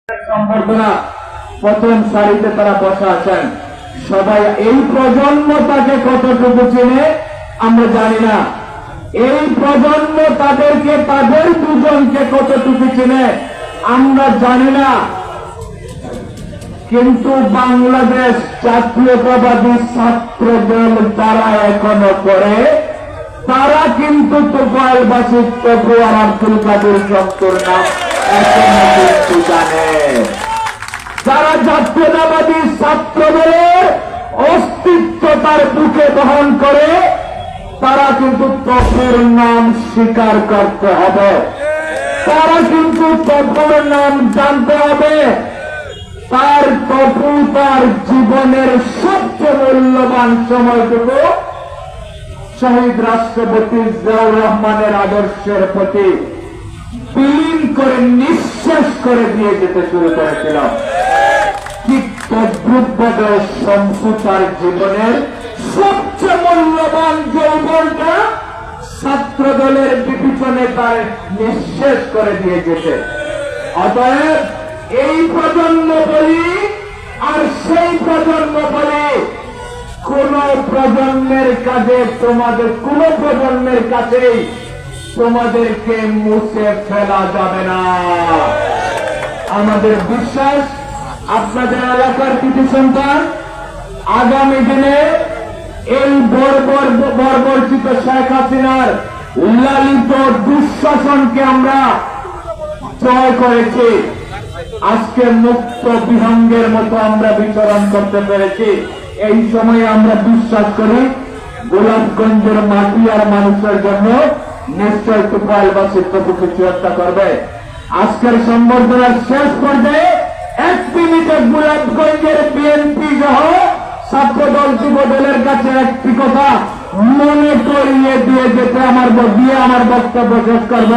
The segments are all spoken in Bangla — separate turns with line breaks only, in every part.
সম্বর্ধনা প্রথম সারিতে তারা বসা আছেন। সবাই এই প্রজন্ম তাকে কতটুকু চেনে আমরা জানি না। এই প্রজন্ম তাদেরকে তাদের দুজনকে কতটুকু চেনে আমরা জানি না। কিন্তু বাংলাদেশ জাতীয়তাবাদী ছাত্র দল যারা এখনো করে তারা কিন্তু তোফায়েলবাসী তবু আর আব্দুল কাদের শক্তর নাম এখনো কিন্তু জানে। যারা জাতীয়তাবাদী ছাত্র দলের অস্তিত্ব তার বুকে বহন করে তারা কিন্তু তফুর নাম স্বীকার করতে হবে। তারা কিন্তু তফুর নাম জানতে হবে। তার তফু তার জীবনের সবচেয়ে মূল্যবান সময়টুকু শহীদ রাষ্ট্রপতি জিয়াউর রহমানের আদর্শের প্রতি বিলীন করে নিঃশেষ করে দিয়ে যেতে শুরু করেছিল। ঠিক তদ্রুপভাবে শমসু তার জীবনের সবচেয়ে মূল্যবান যৌবনটা ছাত্র দলের বিবেচনে তার নিঃশেষ করে দিয়ে যেতে। অতএব এই প্রজন্ম বলি আর সেই প্রজন্ম বলি, কোন প্রজন্মের কাজে তোমাদের কোন প্রজন্মের কাছেই তোমাদেরকে মুছে ফেলা যাবে না। আমাদের বিশ্বাস আপনাদের এলাকার কৃতি সন্তান আগামী দিনে এই বর্বরচিত শেখ হাসিনার লালিত দুঃশাসনকে আমরা জয় করেছি। আজকে মুক্ত বিহঙ্গের মতো আমরা বিচরণ করতে পেরেছি। এই সময়ে আমরা বিশ্বাস করি গোলাপগঞ্জের মাটি আর মানুষের জন্য নিশ্চয় তোফায়েলবাসী তবু কিছু একটা করবে। আজকের সম্বর্ধনার শেষ পর্যায়ে 1 মিনিটে গোলাপগঞ্জের বিএনপি সহ ছাত্রদল যুব দলের কাছে একটি কথা মনে করিয়ে দিয়ে যেতে আমার বক্তব্য শেষ করব।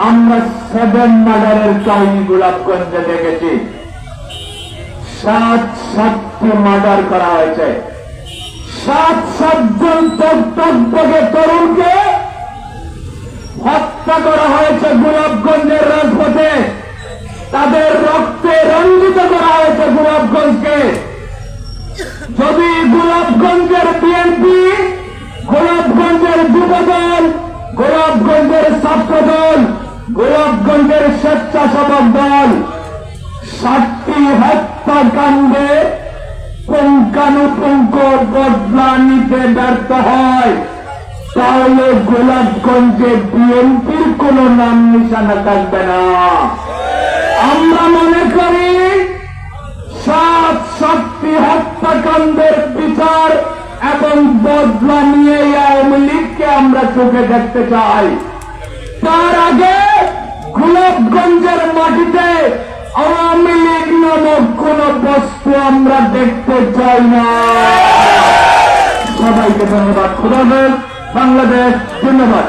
আমরা 7 মার্ডারের কাহিনী গোলাপগঞ্জে দেখেছি। 7টি মার্ডার করা হয়েছে। 7 জন তকতকে তরুণকে হত্যা করা হয়েছে গোলাপগঞ্জের রাজপথে। তাদের রক্তে রঞ্জিত করা হয়েছে গোলাপগঞ্জকে। যদি গোলাপগঞ্জের বিএনপি, গোলাপগঞ্জের যুবদল, গোলাপগঞ্জের ছাত্রদল, গোলাপগঞ্জের স্বেচ্ছাসেবক দল 7টি হত্যাকাণ্ডে পুঙ্খানুপুঙ্খ বদলা নিতে ব্যর্থ হয়, তাহলে গোলাপগঞ্জে বিএনপির কোন নাম নিশানা থাকবে না। আমরা মনে করি 7টি হত্যাকাণ্ডের বিচার এবং বদলা নিয়ে আওয়ামী লীগকে আমরা চোখে দেখতে চাই। তার আগে গোলাপগঞ্জের মাটিতে আওয়ামী লীগ নামক কোন বস্তু আমরা দেখতে চাই না। সবাইকে ধন্যবাদ। খোদা হাফেজ। বাংলাদেশ জিন্দাবাদ।